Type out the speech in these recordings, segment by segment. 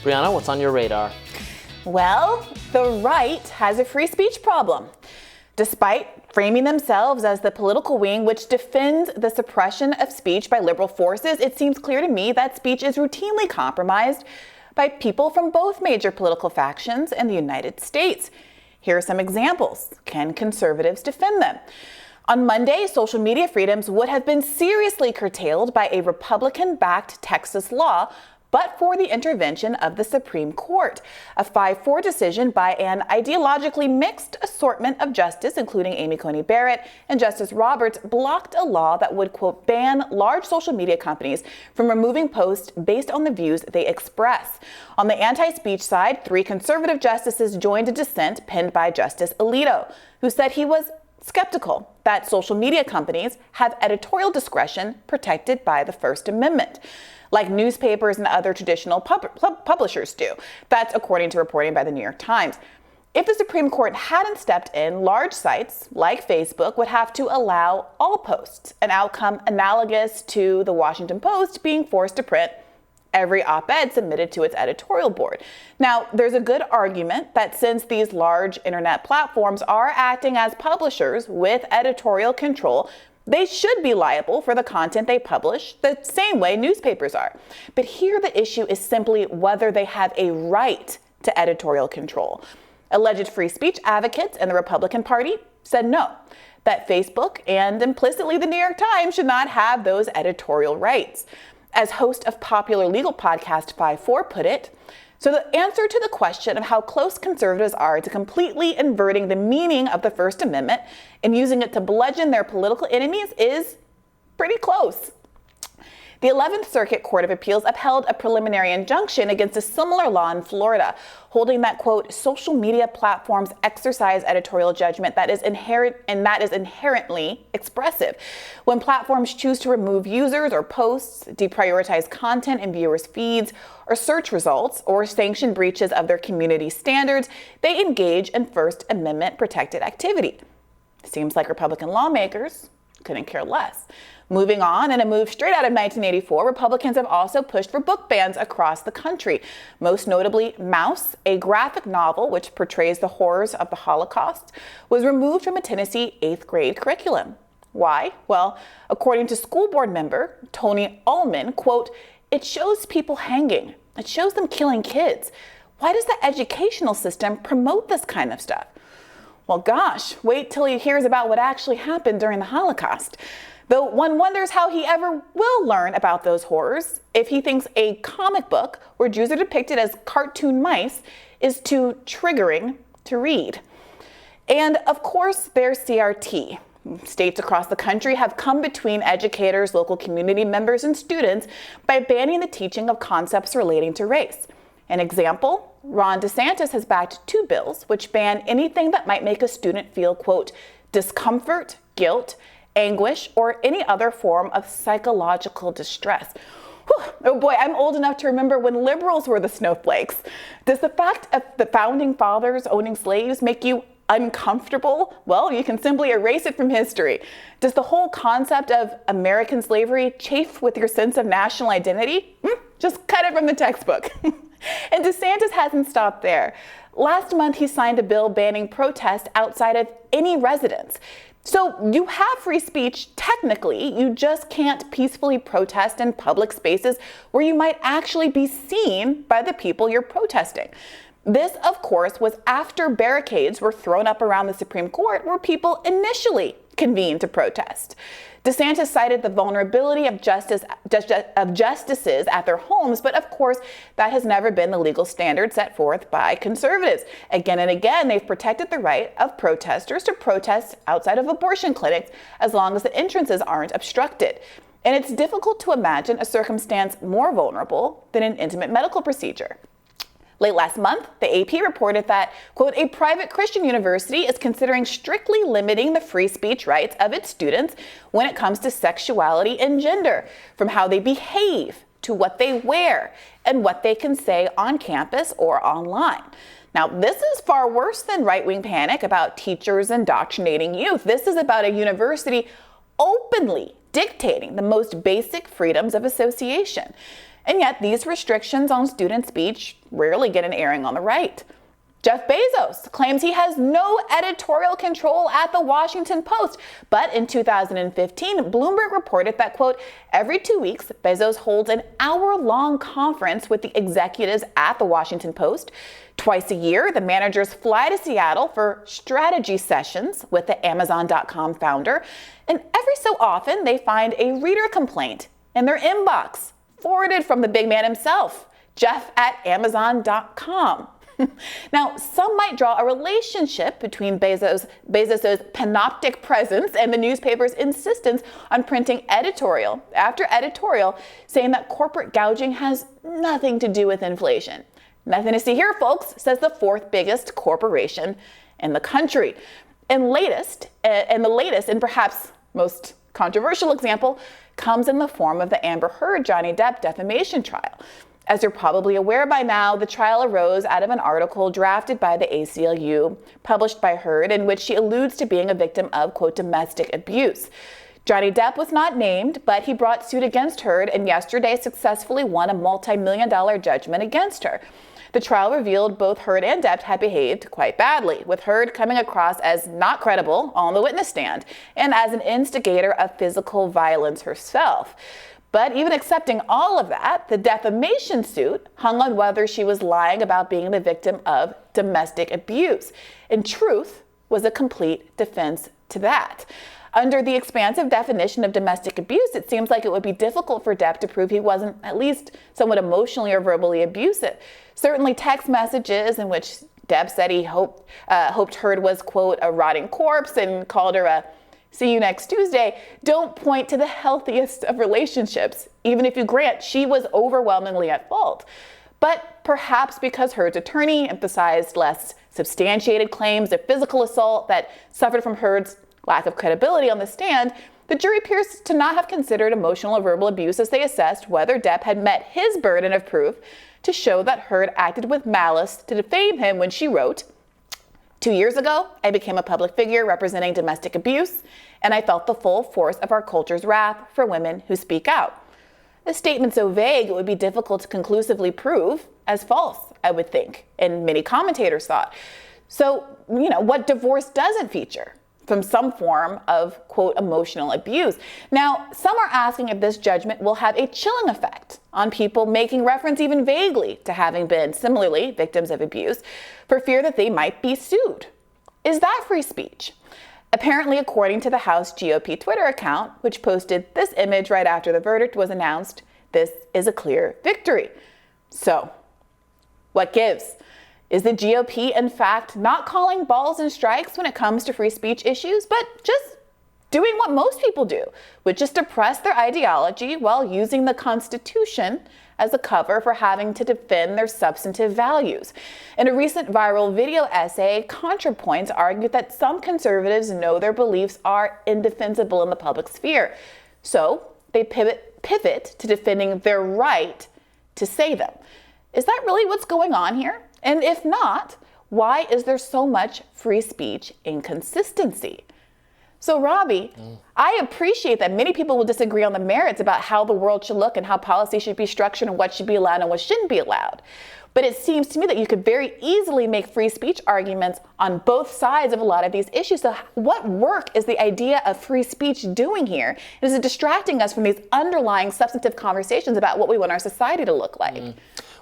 Briahna, what's on your radar? Well, the right has a free speech problem. Despite framing themselves as the political wing which defends the suppression of speech by liberal forces, it seems clear to me that speech is routinely compromised by people from both major political factions in the United States. Here are some examples. Can conservatives defend them? On Monday, social media freedoms would have been seriously curtailed by a Republican-backed Texas law, but for the intervention of the Supreme Court. A 5-4 decision by an ideologically mixed assortment of justices, including Amy Coney Barrett and Justice Roberts, blocked a law that would, quote, ban large social media companies from removing posts based on the views they express. On the anti-speech side, 3 conservative justices joined a dissent penned by Justice Alito, who said he was skeptical that social media companies have editorial discretion protected by the First Amendment, like newspapers and other traditional publishers do. That's according to reporting by the New York Times. If the Supreme Court hadn't stepped in, large sites like Facebook would have to allow all posts, an outcome analogous to the Washington Post being forced to print every op-ed submitted to its editorial board. Now, there's a good argument that since these large internet platforms are acting as publishers with editorial control, they should be liable for the content they publish the same way newspapers are. But here the issue is simply whether they have a right to editorial control. Alleged free speech advocates in the Republican Party said no, that Facebook and implicitly the New York Times should not have those editorial rights. As host of popular legal podcast 5-4 put it, so the answer to the question of how close conservatives are to completely inverting the meaning of the First Amendment and using it to bludgeon their political enemies is pretty close. The 11th Circuit Court of Appeals upheld a preliminary injunction against a similar law in Florida, holding that, quote, social media platforms exercise editorial judgment that is inherently expressive. When platforms choose to remove users or posts, deprioritize content in viewers' feeds or search results, or sanction breaches of their community standards, they engage in First Amendment protected activity. Seems like Republican lawmakers couldn't care less. Moving on, in a move straight out of 1984, Republicans have also pushed for book bans across the country. Most notably, Mouse, a graphic novel which portrays the horrors of the Holocaust, was removed from a Tennessee 8th grade curriculum. Why? Well, according to school board member Tony Ullman, quote, it shows people hanging. It shows them killing kids. Why does the educational system promote this kind of stuff? Well, gosh, wait till he hears about what actually happened during the Holocaust. Though one wonders how he ever will learn about those horrors if he thinks a comic book where Jews are depicted as cartoon mice is too triggering to read. And of course, there's CRT. States across the country have come between educators, local community members, and students by banning the teaching of concepts relating to race. An example, Ron DeSantis has backed 2 bills which ban anything that might make a student feel, quote, discomfort, guilt, anguish, or any other form of psychological distress. Whew. Oh boy, I'm old enough to remember when liberals were the snowflakes. Does the fact of the founding fathers owning slaves make you uncomfortable? Well, you can simply erase it from history. Does the whole concept of American slavery chafe with your sense of national identity? Just cut it from the textbook. And DeSantis hasn't stopped there. Last month, he signed a bill banning protest outside of any residence. So you have free speech technically, you just can't peacefully protest in public spaces where you might actually be seen by the people you're protesting. This, of course, was after barricades were thrown up around the Supreme Court where people initially convened to protest. DeSantis cited the vulnerability of justices at their homes, but of course, that has never been the legal standard set forth by conservatives. Again and again, they've protected the right of protesters to protest outside of abortion clinics as long as the entrances aren't obstructed. And it's difficult to imagine a circumstance more vulnerable than an intimate medical procedure. Late last month, the AP reported that, quote, a private Christian university is considering strictly limiting the free speech rights of its students when it comes to sexuality and gender, from how they behave to what they wear and what they can say on campus or online. Now, this is far worse than right-wing panic about teachers indoctrinating youth. This is about a university openly dictating the most basic freedoms of association. And yet these restrictions on student speech rarely get an airing on the right. Jeff Bezos claims he has no editorial control at the Washington Post. But in 2015, Bloomberg reported that, quote, every 2 weeks, Bezos holds an hour-long conference with the executives at the Washington Post. Twice a year, the managers fly to Seattle for strategy sessions with the Amazon.com founder. And every so often, they find a reader complaint in their inbox, forwarded from the big man himself, Jeff at Amazon.com. Now, some might draw a relationship between Bezos' panoptic presence and the newspaper's insistence on printing editorial after editorial saying that corporate gouging has nothing to do with inflation. Nothing to see here, folks, says the fourth biggest corporation in the country. And the latest and perhaps most controversial example comes in the form of the Amber Heard Johnny Depp defamation trial. As you're probably aware by now, the trial arose out of an article drafted by the ACLU, published by Heard, in which she alludes to being a victim of, quote, domestic abuse. Johnny Depp was not named, but he brought suit against Heard and yesterday successfully won a multi-million-dollar judgment against her. The trial revealed both Heard and Depp had behaved quite badly, with Heard coming across as not credible on the witness stand and as an instigator of physical violence herself. But even accepting all of that, the defamation suit hung on whether she was lying about being the victim of domestic abuse. In truth, was a complete defense to that. Under the expansive definition of domestic abuse, it seems like it would be difficult for Depp to prove he wasn't at least somewhat emotionally or verbally abusive. Certainly text messages in which Depp said he hoped Heard was, quote, a rotting corpse and called her a see you next Tuesday, don't point to the healthiest of relationships, even if you grant she was overwhelmingly at fault. But perhaps because Heard's attorney emphasized less substantiated claims of physical assault that suffered from Heard's lack of credibility on the stand, the jury appears to not have considered emotional or verbal abuse as they assessed whether Depp had met his burden of proof to show that Heard acted with malice to defame him when she wrote, 2 years ago, I became a public figure representing domestic abuse, and I felt the full force of our culture's wrath for women who speak out. A statement so vague it would be difficult to conclusively prove as false, I would think, and many commentators thought. So, what divorce doesn't feature from some form of, quote, emotional abuse. Now, some are asking if this judgment will have a chilling effect on people making reference even vaguely to having been similarly victims of abuse for fear that they might be sued. Is that free speech? Apparently, according to the House GOP Twitter account, which posted this image right after the verdict was announced, this is a clear victory. So, what gives? Is the GOP, in fact, not calling balls and strikes when it comes to free speech issues, but just doing what most people do, which is to press their ideology while using the Constitution as a cover for having to defend their substantive values? In a recent viral video essay, ContraPoints argued that some conservatives know their beliefs are indefensible in the public sphere, so they pivot to defending their right to say them. Is that really what's going on here? And if not, why is there so much free speech inconsistency? So, Robbie, I appreciate that many people will disagree on the merits about how the world should look and how policy should be structured and what should be allowed and what shouldn't be allowed. But it seems to me that you could very easily make free speech arguments on both sides of a lot of these issues. So what work is the idea of free speech doing here? Is it distracting us from these underlying substantive conversations about what we want our society to look like? Well,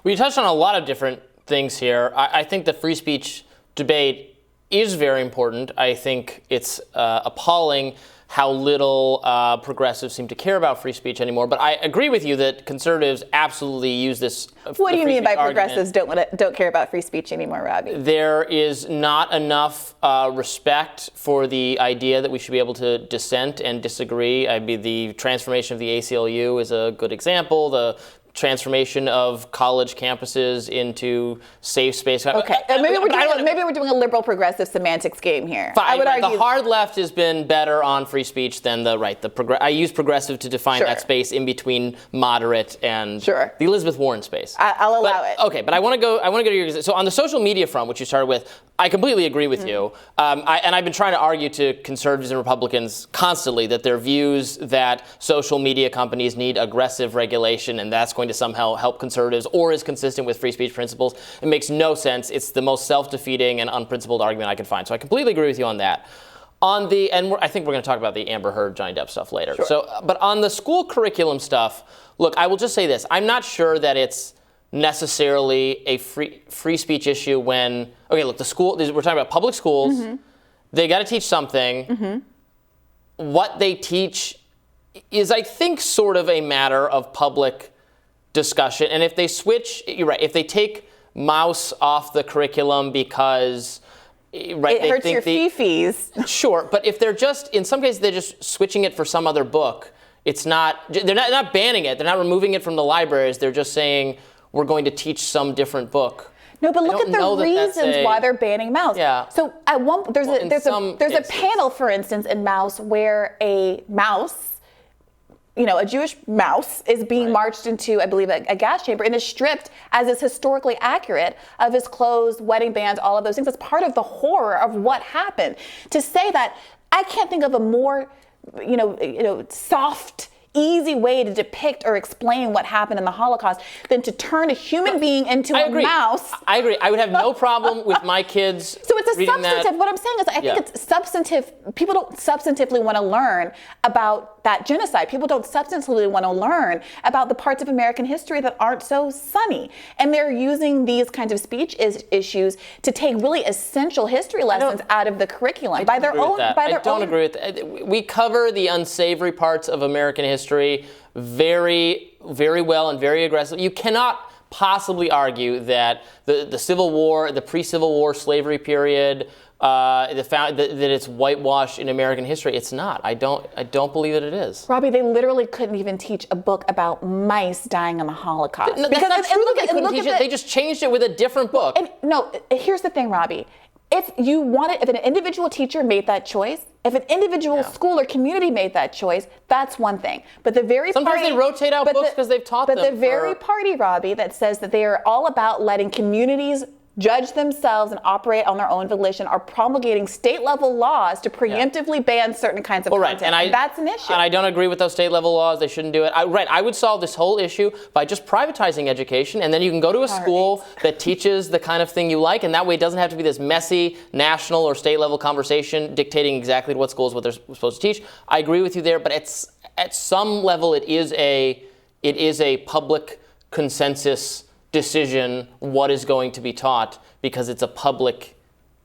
you touched on a lot of different things here. I think the free speech debate is very important. I think it's appalling how little progressives seem to care about free speech anymore. But I agree with you that conservatives absolutely use this. What do you mean by progressives don't care about free speech anymore, Robbie? There is not enough respect for the idea that we should be able to dissent and disagree. I mean, the transformation of the ACLU is a good example. The transformation of college campuses into safe space. Okay, maybe we're doing a liberal progressive semantics game here. Fine, I would argue the hard left has been better on free speech than the right. I use progressive to define that space in between moderate and the Elizabeth Warren space. I'll allow it. Okay, but I want to go to your. So on the social media front, which you started with, I completely agree with you. And I've been trying to argue to conservatives and Republicans constantly that their views that social media companies need aggressive regulation and that's going going to somehow help conservatives or is consistent with free speech principles. It makes no sense. It's the most self-defeating and unprincipled argument I could find. So I completely agree with you on that. I think we're going to talk about the Amber Heard, Johnny Depp stuff later. Sure. But on the school curriculum stuff, look, I will just say this. I'm not sure that it's necessarily a free speech issue when, okay, look, we're talking about public schools. Mm-hmm. They got to teach something. Mm-hmm. What they teach is, I think, sort of a matter of public discussion. And if they switch, you're right, if they take mouse off the curriculum because it hurts your fee-fees. Sure, but if in some cases they're just switching it for some other book, they're not banning it, they're not removing it from the libraries, they're just saying we're going to teach some different book. No, but look at the reasons why they're banning mouse. Yeah. So at there's a panel, for instance, in Mouse where a mouse, a Jewish mouse is being marched into, I believe, a gas chamber and is stripped, as is historically accurate, of his clothes, wedding bands, all of those things. That's part of the horror of what happened. To say that, I can't think of a more, soft, easy way to depict or explain what happened in the Holocaust than to turn a human being into a mouse. I agree. I would have no problem with my kids. So it's a substantive. What I'm saying is, I think it's substantive. People don't substantively want to learn about that genocide. People don't substantively want to learn about the parts of American history that aren't so sunny. And they're using these kinds of speech issues to take really essential history lessons out of the curriculum I don't agree with that. We cover the unsavory parts of American history very, very well and very aggressively. You cannot possibly argue that the Civil War, the pre-Civil War slavery period, that it's whitewashed in American history. It's not. I don't believe that it is. Robbie, they literally couldn't even teach a book about mice dying in the Holocaust. No, that's not true. They just changed it with a different book. Here's the thing, Robbie. If an individual teacher made that choice, if an individual school or community made that choice, that's one thing. But sometimes they rotate out books because they've taught them. But the very party, Robbie, that says that they are all about letting communities judge themselves and operate on their own volition are promulgating state-level laws to preemptively ban certain kinds of content. And that's an issue. And I don't agree with those state-level laws. They shouldn't do it. I would solve this whole issue by just privatizing education, and then you can go to a school that teaches the kind of thing you like, and that way it doesn't have to be this messy national or state-level conversation dictating exactly what they're supposed to teach. I agree with you there, but at some level it is a public consensus decision what is going to be taught because it's a public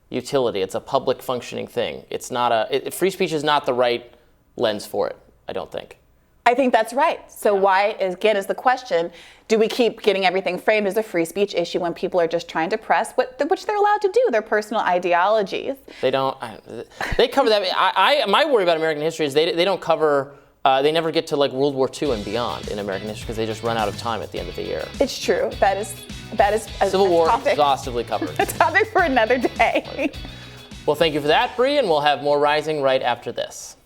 utility. It's a public functioning thing. It's not free speech is not the right lens for it, I don't think. I think that's right. So why, again, is the question, do we keep getting everything framed as a free speech issue when people are just trying to press which they're allowed to do, their personal ideologies? They cover that. My worry about American history is they don't cover they never get to World War II and beyond in American history because they just run out of time at the end of the year. It's true. That is Civil War exhaustively covered. A topic for another day. Well, thank you for that, Bree, and we'll have more Rising right after this.